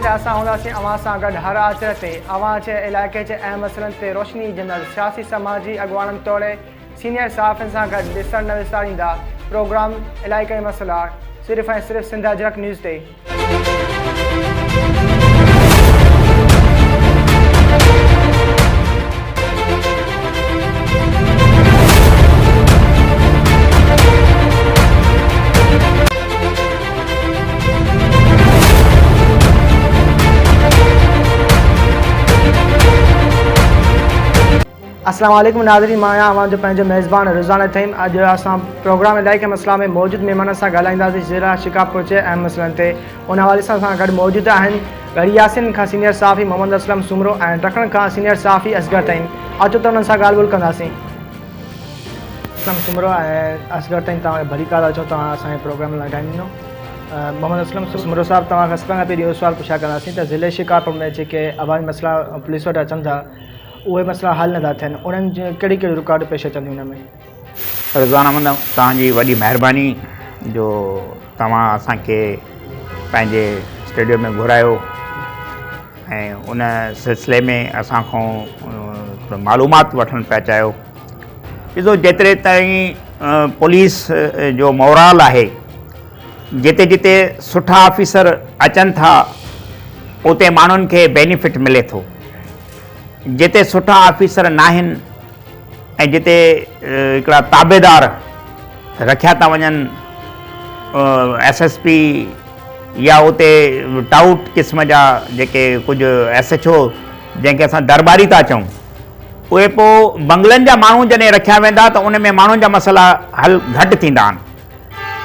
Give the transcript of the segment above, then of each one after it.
असां हूंदासीं अवां सां गॾु हर आचर ते अवां जे इलाइक़े जे अहम मसइलनि ते रोशनी ॾींदड़ सियासी समाजी अॻुवाननि तौरु सीनियर सहाफ़ियुनि सां गॾु ॾिसण न विसारींदा प्रोग्राम इलाइक़ाई मसइला सिर्फ़ु ऐं सिर्फ़ु सिंध अजरक न्यूज़ ते। अस्सलाम वालेकुम नाज़रीन, मां आहियां जो पंहिंजो मेज़बान रुज़ान थईम। अॼु असां प्रोग्राम इलाइक़े मसइला में मौजूदु महिमान सां ॻाल्हाईंदासीं ज़िला शिकापुर जे अहम मसइलनि ते। उन हवाले सां गॾु मौजूदु आहिनि गड़ियासिन खां सीनियर सहाफ़ी मोहम्मद असलम सुमरो ऐं ॾखण खां सीनियर सहाफ़ी असगर तईम। अचो त उन्हनि सां ॻाल्हि ॿोल कंदासीं। असलम सुमरो ऐं असगर तईम, तव्हां भली काल अचो, तव्हां असांजे प्रोग्राम लाइ टाइम ॾिनो। मोहम्मद असलम सुमरो साहिबु, तव्हां खां सभिनि खां पहिरीं इहो सुवालु पुछा कंदासीं त ज़िले शिकापुर में जेके आवामी मसइला पुलिस वटि अचनि था उहे मसइला हल नथा थियनि, उन्हनि जी कहिड़ी कहिड़ी रुकावट पेश अचंदियूं हुन में? रिज़वान अहमद, तव्हांजी वॾी महिरबानी जो तव्हां असांखे पंहिंजे स्टूडियो में घुरायो ऐं उन सिलसिले में असां खां मालूमात वठणु पिया चाहियो। ॾिसो, जेतिरे ताईं पुलिस जो मोराल आहे, जिते जिते सुठा ऑफिसर अचनि था उते माण्हुनि खे बेनिफिट मिले थो। जिते सुठा ऑफिसर न आहिनि ऐं जिते हिकिड़ा ताबेदार रखिया था वञनि SSP या उते टाउट क़िस्म जा जेके कुझु SHO जंहिंखे असां दरबारी था चऊं, उहे पोइ बंगलनि जा माण्हू जॾहिं रखिया वेंदा त उन में माण्हुनि जा मसइला हल घटि थींदा आहिनि।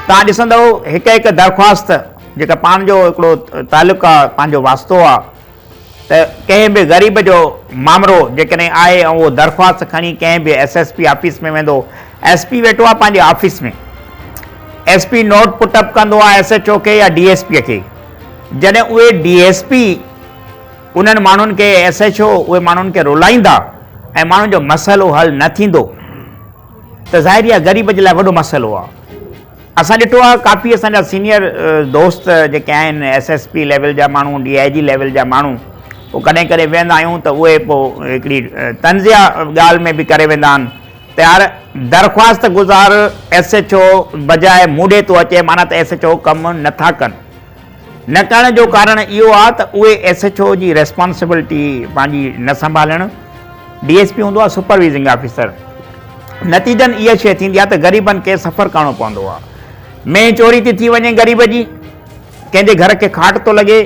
तव्हां ॾिसंदव हिकु हिकु दरख़्वास्त जेका पाण जो हिकिड़ो तालुक़ु आहे, पंहिंजो वास्तो आहे, त कंहिं बि ग़रीब जो मामिरो जेकॾहिं आहे ऐं उहो दरख़्वास्त खणी कंहिं बि SSP ऑफिस में वेंदो, SP वेठो आहे पंहिंजे ऑफिस में, SP नोट पुटअप कंदो आहे SHO खे या DSP खे। जॾहिं उहे DSP उन्हनि माण्हुनि खे SHO उहे माण्हुनि खे रुलाईंदा ऐं माण्हुनि जो मसइलो हल न थींदो त ज़ाहिर आहे ग़रीब जे लाइ वॾो मसइलो आहे। असां ॾिठो आहे काफ़ी असांजा सीनियर दोस्त जेके आहिनि SSP लेवल जा माण्हू, DIG लेवल जा माण्हू, पोइ कॾहिं कॾहिं वेंदा आहियूं त उहे पोइ हिकिड़ी तंज़िया ॻाल्हि में बि करे वेंदा आहिनि त यार दरख़्वास्त गुज़ार SHO बजाए मूॾे थो अचे, माना त SHO कमु नथा कनि। न करण जो कारण इहो आहे त उहे SHO जी रेस्पॉन्सिबिलिटी पंहिंजी न संभालणु। DSP हूंदो आहे सुपरवाइज़िंग ऑफिसर। नतीजन इहा शइ थींदी आहे त ग़रीबनि खे सफ़र करिणो पवंदो आहे। में चोरी थी वञे ग़रीब जी, कंहिंजे घर खे खाट थो लॻे,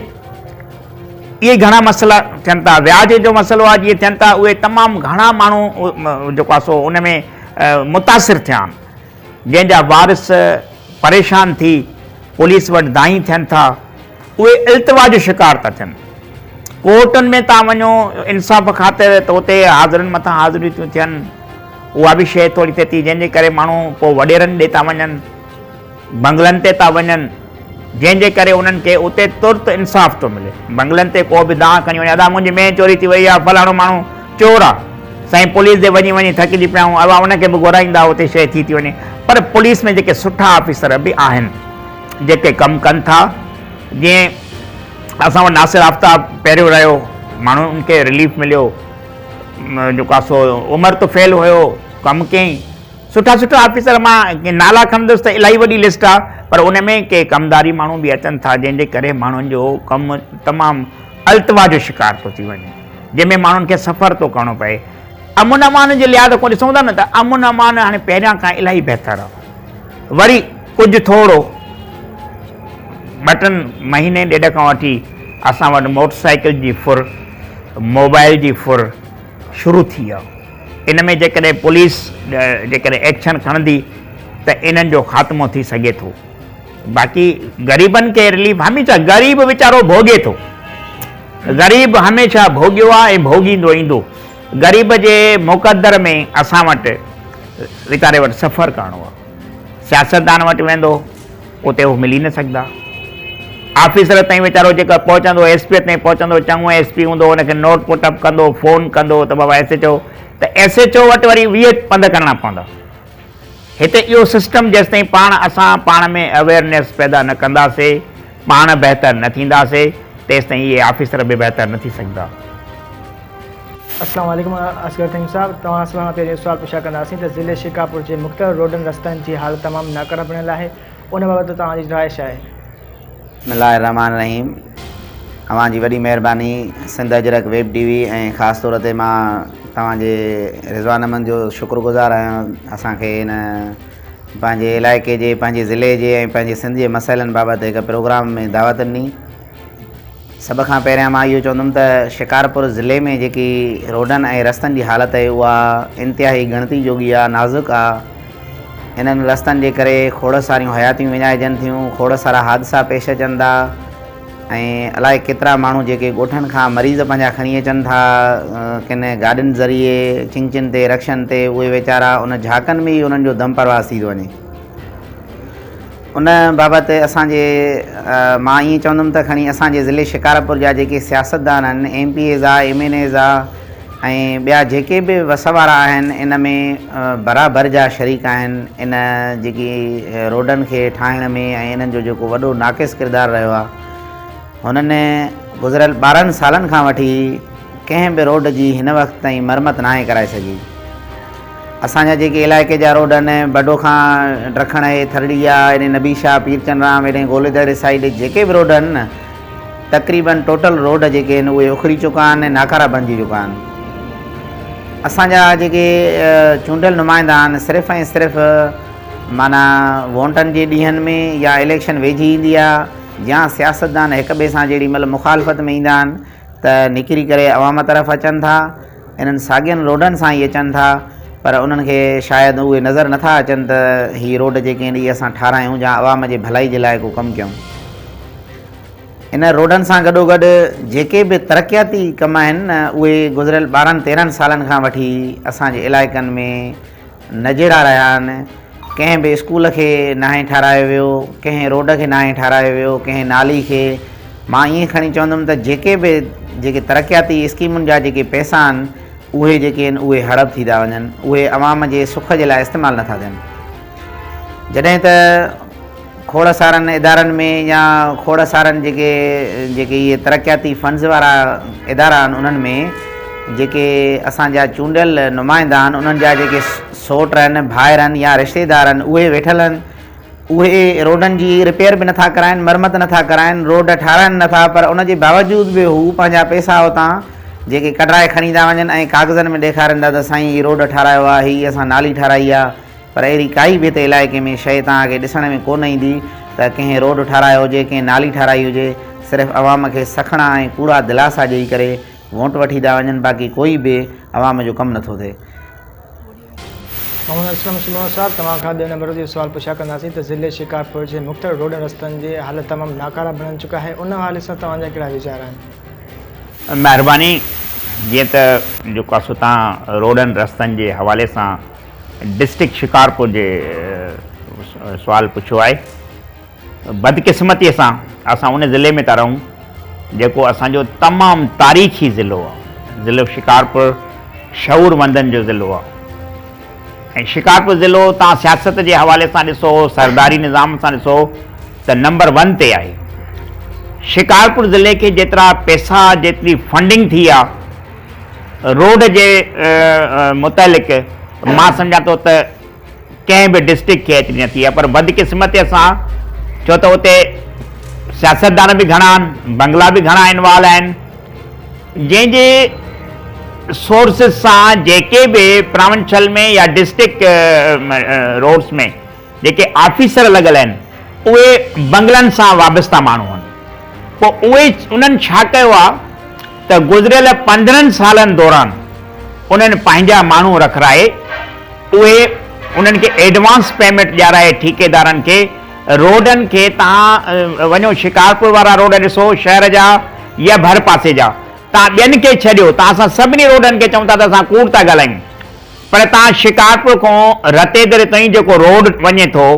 इहे घणा मसइला थियनि था। व्याज जो मसइलो आहे जीअं थियनि था, उहे तमामु घणा माण्हू जेको आहे सो उन में मुतासिर थिया आहिनि, जंहिंजा वारिस परेशान थी पुलिस वटि दाई थियनि था, उहे इल्तिवा जो शिकार था थियनि। कोर्टुनि में तव्हां वञो इंसाफ़ ख़ातिर त उते हाज़िरनि मथां हाज़िरियूं थियूं थियनि, उहा बि शइ थोरी थिए थी, जंहिंजे करे माण्हू पोइ वॾेरनि ॾे था वञनि, बंगलनि ते था वञनि, जंहिंजे करे उन्हनि खे उते तुर्त इंसाफ़ थो मिले। बंगलनि ते को बि दांह खणी वञे, अदा मुंहिंजी में चोरी थी वई आहे, फलाणो माण्हू चोर आहे, साईं पुलिस ते वञी वञी थकिजी पिया आहियूं, अवा उनखे बि घुराईंदा, उते शइ थी वञे। पर पुलिस में जेके सुठा ऑफिसर बि आहिनि जेके कमु कनि था, जीअं असां वटि नासिर आफ्ताब पहिरियों रहियो, माण्हुनि खे रिलीफ मिलियो, जेको आहे सो उमिरि तो फेल हुयो, कमु कयईं, सुठा सुठा ऑफिसर। मां नाला खणंदुसि त इलाही वॾी लिस्ट आहे, पर उन में के कमदारी माण्हू बि अचनि था, जंहिंजे करे माण्हुनि जो कमु तमामु अल्तवा जो शिकार थो थी वञे, जंहिंमें माण्हुनि खे सफ़र थो करिणो पए। अमुन अमान जे लिहाज़ खां ॾिसूं था न त अमुन अमान हाणे पहिरियां खां इलाही बहितर आहे। वरी कुझु थोरो 2-3 महीने ॾेढ खां वठी असां वटि मोटरसाइकिल जी फुर, मोबाइल जी फुर शुरू थी आहे। इन में जेकॾहिं पुलिस जेकॾहिं एक्शन खणंदी त इन्हनि जो ख़ात्मो थी सघे थो। बाक़ी ग़रीबनि खे रिलीफ हमेशह, ग़रीब वीचारो भोॻे थो, ग़रीब हमेशह भोॻियो आहे ऐं भोॻींदो ईंदो। ग़रीब जे मुक़दर में असां वटि वीचारे वटि सफ़र करिणो आहे। सियासतदान वटि वेंदो, उते उहो मिली न सघंदा। ऑफिसर ताईं वीचारो जेका पहुचंदो, SP ताईं पहुचंदो, चङो SP हूंदो, हुनखे नोट पुटअप कंदो, फ़ोन कंदो त बाबा SHO, त SHO वटि वरी 20 पंध करणा पवंदा। हिते इहो सिस्टम जेसिताईं पाण असां पाण में अवेयरनेस पैदा न कंदासीं, पाण बहितर न थींदासीं, तेसि ताईं इहे ऑफिसर बि बहितर न थी सघंदा। अस्सलाम वालेकुम असगर थीम साहब, तव्हां सां पहिरियों सुवाल पुछा कंदासीं त ज़िले शिकारपुर जे मुख़्तलिफ़ रोडनि रस्तनि जी हालत तमामु नाकारा बणियल आहे, उन बाबति तव्हांजी राय छा आहे? बिस्मिल्लाहिर्रहमानिर्रहीम। अव्हां जी वॾी महिरबानी। सिंध अजरक वेब टीवी ऐं ख़ासि तौर ते मां तव्हांजे रिज़वान अहमद जो शुक्रगुज़ार आहियां असांखे इन पंहिंजे इलाइक़े जे, पंहिंजे ज़िले जे ऐं पंहिंजे सिंध जे मसइलनि बाबति हिकु प्रोग्राम में दावत ॾिनी। सभ खां पहिरियां मां इहो चवंदुमि त शिकारपुर ज़िले में जेकी रोडनि ऐं रस्तनि जी हालत आहे उहा इंतिहाई ॻणती जोगी आहे, नाज़ुक आहे। इन्हनि रस्तनि जे करे खोड़ सारियूं हयातियूं विञाइजनि थियूं, खोड़ सारा हादसा पेश अचनि था ऐं अलाए केतिरा माण्हू जेके ॻोठनि खां मरीज़ पंहिंजा खणी अचनि था किन गाॾियुनि ज़रिए चिंचिन ते रक्षनि ते, उहे वीचारा उन झाकनि में ई उन्हनि जो दम परवास थी थो वञे। उन बाबति असांजे मां ईअं चवंदुमि त खणी असांजे ज़िले शिकारपुर जा जेके सियासतदान आहिनि, MPAs आहे, MNAs आहे ऐं ॿिया जेके बि वसवारा आहिनि, इन में बराबरि जा शरीक आहिनि इन जेकी रोडनि खे ठाहिण में ऐं इन्हनि जो जेको वॾो नाक़िस किरदारु रहियो आहे। हुननि गुज़िरियल 12 सालनि खां वठी कंहिं बि रोड जी हिन वक़्त ताईं मरमत नाहे कराए सघी। असांजा जेके इलाइक़े जा रोड आहिनि, बडो खां ड्रखण आहे, थरड़िया, एॾे नबी शाह, पीरचंदराम, एॾे गोलेदड़ साइड जेके बि रोड आहिनि न, तक़रीबन टोटल रोड जेके आहिनि उहे उखड़ी चुका आहिनि, नाकारा बणिजी चुका आहिनि। असांजा जेके चूंडियल नुमाइंदा आहिनि, सिर्फ़ु ऐं सिर्फ़ु माना वोटनि जे ॾींहंनि में या इलेक्शन वेझी ईंदी आहे या सियासतदान हिक ॿिए सां जेॾी महिल मुखालफ़त में ईंदा आहिनि त निकिरी करे अवाम तरफ़ अचनि था, इन्हनि साॻियनि रोडनि सां ई अचनि था, पर उन्हनि खे शायदि उहे नज़र नथा अचनि त हीअ रोड जेके आहिनि इहे असां ठारायूं या अवाम जे भलाई जे लाइ को कमु कयूं। इन रोडनि सां गॾोगॾु जेके बि तरक़ियाती कम आहिनि न, उहे गुज़िरियल 12-13 सालनि खां वठी असांजे इलाइक़नि में नज़ेरा रहिया आहिनि। कंहिं बि स्कूल खे नाहे ठारायो वियो, कंहिं रोड खे नाहे ठारायो वियो, कंहिं नाली खे। मां ईअं खणी चवंदुमि त जेके तरक़ियाती स्कीमुनि जा जेके पैसा आहिनि उहे जेके आहिनि उहे हड़प थी था वञनि, उहे अवाम जे सुख जे लाइ इस्तेमालु नथा थियनि। जॾहिं त खोड़ सारनि इदारनि में या खोड़ सारनि जेके इहे तरक़ियाती फंड्स वारा इदारा आहिनि, उन्हनि में जेके असांजा चूंडियल नुमाइंदा आहिनि, उन्हनि जा जेके सोट आहिनि, भाइर आहिनि या रिश्तेदार आहिनि, उहे वेठल आहिनि, उहे रोडनि जी रिपेयर बि नथा कराइनि, मरमत नथा कराइनि, रोड ठाराइनि नथा, पर उन जे बावजूद बि हू पंहिंजा पैसा उतां जेके कढाए खणी था वञनि ऐं कागज़नि में ॾेखारनि था त साईं हीअ रोड ठारायो आहे, हीअ असां नाली ठाराई आहे। पर अहिड़ी काई बि हिते इलाइक़े में शइ तव्हांखे ॾिसण में कोन ईंदी त कंहिं रोड ठारायो हुजे, कंहिं नाली ठाराई हुजे। सिर्फ़ु अवाम खे सखणा ऐं कूड़ा दिलासा ॾेई करे वोट वठी था वञनि, बाक़ी कोई बि अवाम जो कमु नथो थिए। मोहम्मद असलम शिमोन साहब, तव्हां खां ॿिए नंबर जो सुवाल पुछा कंदासीं त ज़िले शिकारपुर जे मुख़्तलिफ़ रोडनि रस्तनि जी हालत तमामु नाकारा बणिजी चुका है, उन हवाले सां तव्हांजा कहिड़ा वीचार आहिनि? महिरबानी। जीअं त जेको आहे सो तव्हां रोडनि रस्तनि जे हवाले सां डिस्ट्रिक्ट शिकारपुर जे सुवाल पुछियो आहे। बदकिस्मतीअ सां असां उन ज़िले में था रहूं जेको असांजो तमामु तारीख़ी ज़िलो आहे। ज़िलो शिकारपुर शऊरमंदनि जो ज़िलो आहे ऐं शिकारपुर ज़िलो तव्हां सियासत जे हवाले सां ॾिसो, सरदारी निज़ाम सां ॾिसो त नंबर 1 ते आहे। शिकारपुर ज़िले खे जेतिरा पैसा, जेतिरी फंडिंग थी आहे रोड जे मुतालिक़, मां सम्झां थो त कंहिं बि डिस्ट्रिक्ट खे एतिरी न थी आहे। पर बदकिस्मतीअ सां छो त उते सियासतदान बि घणा आहिनि, बंगला बि घणा इन्वॉल्व आहिनि, जंहिंजे सोर्सिस सां जेके बि प्रावंशल में या डिस्ट्रिक्ट रोड्स में जेके ऑफिसर लॻल आहिनि उहे बंगलनि सां वाबस्ता माण्हू आहिनि। पोइ उहे उन्हनि छा कयो आहे त गुज़िरियल 15 सालनि दौरान उन्हनि पंहिंजा माण्हू रखाए उहे उन्हनि खे एडवांस पेमेंट ॾियाराए ठेकेदारनि खे। रोडनि खे तव्हां वञो, शिकारपुर वारा रोड ॾिसो शहर जा या भर पासे जा, तव्हां ॿियनि खे छॾियो, तव्हां असां सभिनी रोडनि खे चऊं था त असां कूड़ था ॻाल्हायूं, पर तव्हां शिकारपुर खां रतेदर ताईं जेको रोड वञे थो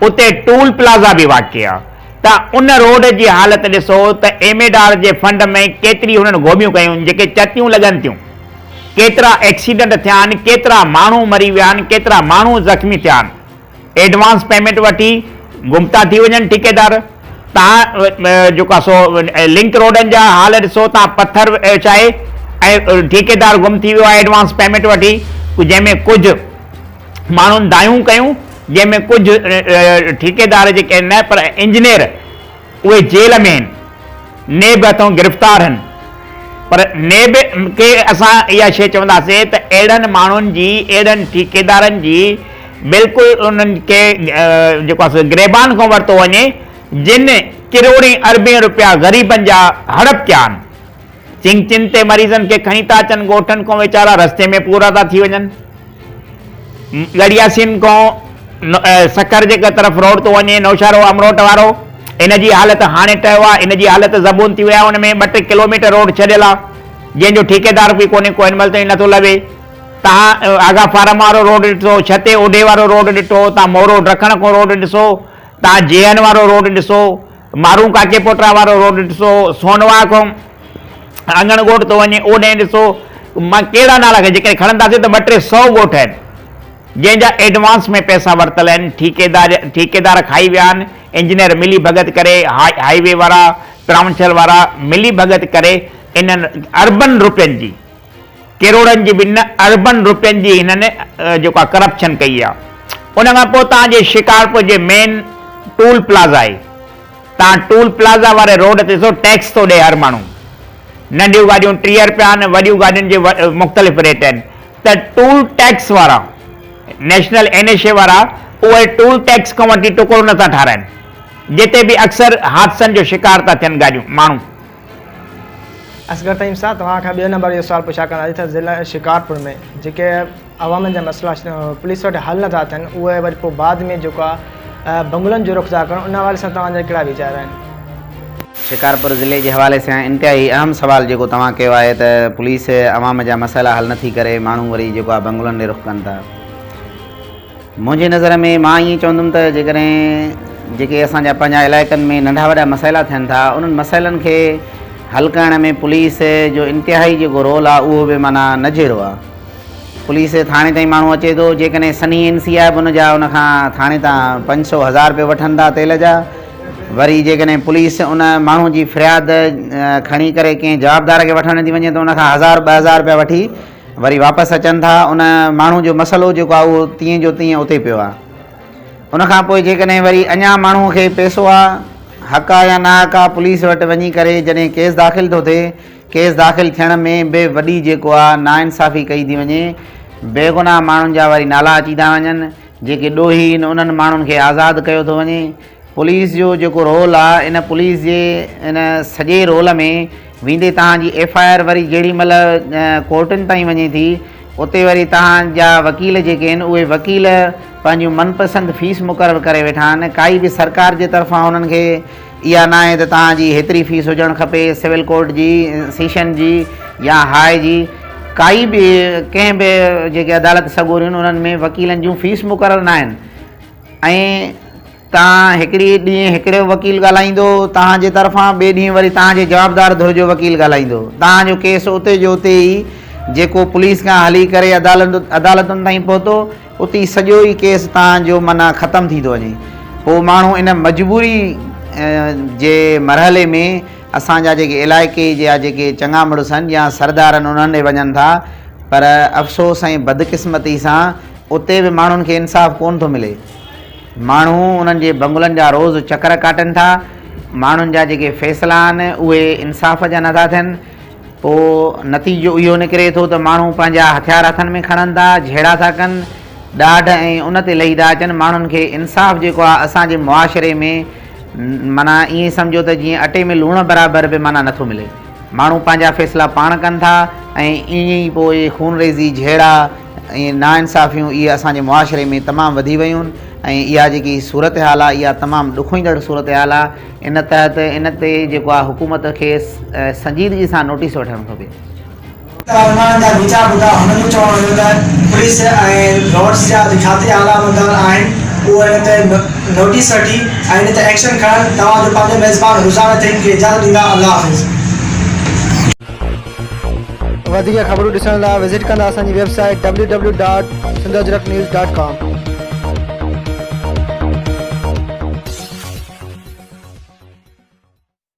उते टूल प्लाज़ा बि वाक़ई आहे। त उन रोड जी हालत ॾिसो त एमेडार जे फंड में केतिरी हुननि गोबियूं कयूं, जेके चटियूं लॻनि थियूं, केतिरा एक्सीडेंट थिया आहिनि, केतिरा माण्हू मरी विया आहिनि, केतिरा माण्हू ज़ख़्मी थिया आहिनि। एडवांस पेमेंट वठी गुमता थी वञनि ठेकेदार, तव्हां जेको आहे सो लिंक रोडनि जा हाल ॾिसो, तव्हां पथर चाहे ऐं ठेकेदार गुम थी वियो आहे एडवांस पेमेंट वठी, जंहिंमें कुझु माण्हुनि दायूं कयूं, जंहिंमें कुझु ठेकेदार जेके न पर इंजीनियर उहे जेल में आहिनि, नेब हथों गिरफ़्तार आहिनि। पर नेब खे असां इहा शइ चवंदासीं त अहिड़नि माण्हुनि जी, अहिड़नि ठेकेदारनि जी बिल्कुलु उन्हनि खे जेको आहे गिरबान खां वरितो वञे, जिन किरोड़े अरबे रुपया ग़रीबनि जा हड़प कया आहिनि। चिन ते मरीज़नि खे खणी था अचनि, ॻोठनि खां वीचारा रस्ते में पूरा था थी वञनि। गड़ियासीन खां सकर जे तरफ़ रोड थो वञे, नौशारो अमरोट वारो, इन जी हालत हाणे ठहियो आहे, इन जी हालत ज़बून थी विया, उन में 2-3 किलोमीटर रोड छॾियल आहे, जंहिंजो ठेकेदार बि कोन्हे, को हिन महिल ताईं नथो लॻे। तव्हां आगा फार्म वारो रोड ॾिसो, छते ओडे वारो रोड ॾिठो, तव्हां मोरो ॾखण खां रोड ॾिसो, तव्हां जेएन वारो रोड ॾिसो, मारू काके पोटरा वारो रोड ॾिसो, सोनवा खां आंगणगोट थो वञे ओॾे ॾिसो। मां कहिड़ा नाला खे जेके खणंदासीं त 200-300 ॻोठ आहिनि जंहिंजा एडवांस में पैसा वरितल आहिनि। ठेकेदार खाई विया आहिनि, इंजीनियर मिली भगत करे, हाईवे वारा, प्रांचल वारा मिली भगत करे इन्हनि अरबन रुपयनि जी, करोड़नि जी बि न, अरबन रुपयनि जी हिननि जेको आहे करप्शन कई आहे। उन खां पोइ तव्हांजे शिकारपुर जे मेन टूल प्लाज़ा आहे, तव्हां टूल प्लाज़ा वारे रोड ते ॾिसो, टैक्स थो ॾे हर माण्हू। नंढियूं गाॾियूं 30 रुपया आहिनि, वॾियूं गाॾियुनि जे मुख़्तलिफ़ रेट आहिनि। त टूल टैक्स वारा, नेशनल NHA वारा, उहे टूल टैक्स खां वठी टुकड़ो नथा ठाराइनि, जिते बि अक्सर हादसनि जो शिकार था थियनि गाॾियूं माण्हू। असगर तईम साहब, तव्हांखां ॿियो नंबर इहो सुवाल पुछा कंदासीं त ज़िला शिकारपुर में जेके अवामनि जा मसइला पुलिस वटि हल नथा थियनि, उहे वरी पोइ बाद में जेको आहे बंगलनि जो रुख़ था कनि, उन हवाले सां तव्हांजा कहिड़ा वीचार आहिनि? शिकारपुर ज़िले जे हवाले सां इंतिहाई अहम सवाल जेको तव्हां कयो आहे त पुलिस अवाम जा मसइला हल नथी करे, माण्हू वरी जेको आहे बंगलनि ॾे रुख़ कनि था। मुंहिंजे नज़र में मां ईअं चवंदुमि त जेकॾहिं जेके असांजा पंहिंजा इलाइक़नि में नंढा वॾा मसइला थियनि था, उन्हनि मसइलनि खे हल करण में पुलिस जो इंतिहाई जेको रोल आहे उहो बि माना न जहिड़ो आहे। पुलिस थाणे ताईं माण्हू अचे थो, जेकॾहिं सनी NC आहे उनजा उनखां थाणे तां 500-1000 रुपया वठनि था तेल जा। वरी जेकॾहिं पुलिस उन माण्हू जी फ़रियाद खणी करे कंहिं जवाबदार खे वठण थी वञे त उनखां 1000-2000 रुपया वठी वरी वापसि अचनि था। उन माण्हू जो मसइलो जेको आहे उहो तीअं जो तीअं उते पियो आहे। उनखां पोइ जेकॾहिं वरी अञा माण्हूअ खे पैसो आहे, हक़ आहे या ना हक़ आहे, पुलिस वटि वञी करे जॾहिं केस दाख़िल थो थिए, केस दाख़िल थियण में बि वॾी जेको आहे नाइंसाफ़ी कई थी वञे, बेगुनाह माण्हुनि जा वरी नाला अची था वञनि, जेके ॾोही आहिनि उन्हनि माण्हुनि खे आज़ादु कयो थो वञे। पुलिस जो जेको रोल आहे, इन पुलिस जे इन सॼे रोल में वेंदे तव्हांजी FIR वरी जेॾी महिल कोर्टुनि ताईं वञे थी, उते वरी तव्हांजा वकील जेके आहिनि उहे वकील पंहिंजूं मनपसंदि फ़ीस मुक़ररु करे वेठा आहिनि। काई बि सरकार जे तरफ़ां उन्हनि खे इहा न आहे त तव्हांजी हेतिरी फ़ीस हुजणु खपे, सिविल कोर्ट जी, सेशन जी या हाई जी, काई बि कंहिं बि जेके अदालत सॻोरियूं आहिनि उन्हनि में वकीलनि जूं फ़ीस मुक़ररु न आहिनि। ऐं तव्हां हिकिड़ी ॾींहुं हिकिड़ो वकील ॻाल्हाईंदो, तव्हांजे तरफ़ां ॿिए ॾींहुं वरी तव्हांजे जवाबदार धुर जो वकील ॻाल्हाईंदो। तव्हांजो केस उते जो उते ई जेको पुलिस खां हली करे अदालतुनि ताईं पहुतो, उते ई सॼो ई केस तव्हांजो माना ख़तमु थी थो वञे। पोइ माण्हू इन मजबूरी जे मरहले में असांजा जेके इलाइक़े जा जेके चङा मुड़ुस आहिनि या सरदार आहिनि उन्हनि ॾे वञनि था, पर अफ़सोस ऐं बदकिस्मती सां उते बि माण्हुनि खे इंसाफ़ कोन थो मिले। माण्हू उन्हनि जे बंगलनि जा रोज़ चकर काटनि था, माण्हुनि जा जेके फ़ैसिला आहिनि उहे इंसाफ़ जा नथा थियनि। पोइ नतीजो इहो निकिरे थो त माण्हू पंहिंजा हथियार हथनि में खणनि था, झेड़ा था कनि, ॾाढ ऐं उन ते लही था अचनि। माण्हुनि खे इंसाफ़ जेको आहे असांजे मुआशिरे में माना ईअं सम्झो त जीअं अटे में लूण बराबरि बि माना नथो मिले। माण्हू पंहिंजा फ़ैसिला पाण कनि था ऐं ईअं ई पोइ खूनरेज़ी, झेड़ा ऐं नाइंसाफ़ियूं इहे असांजे मुआशिरे में तमामु वधी वियूं आहिनि। ऐं इहा जेकी सूरत हाल आहे इहा तमामु ॾुखोईंदड़ सूरत हाल आहे। इन तहत इन ते जेको आहे हुकूमत खे संजीदगी सां नोटिस वठणु खपे। उन्हनि जा वीचार ॿुधा, हुननि जो चवणु हुयो त पुलिस ऐं रोड्स जा छा ते आला मुद्दा आहिनि उहे हिन ते नोटिस वठी ऐं हिन ते एक्शन खणनि। तव्हांजो पंहिंजो मेज़बान रुज़ान तइम खे इजाज़त ॾींदा। अल्लाह हाफ़िज़। वधीक ख़बरूं ॾिसण लाइ विज़िट कंदा असांजी वेबसाइट www.sindhajratnews.com।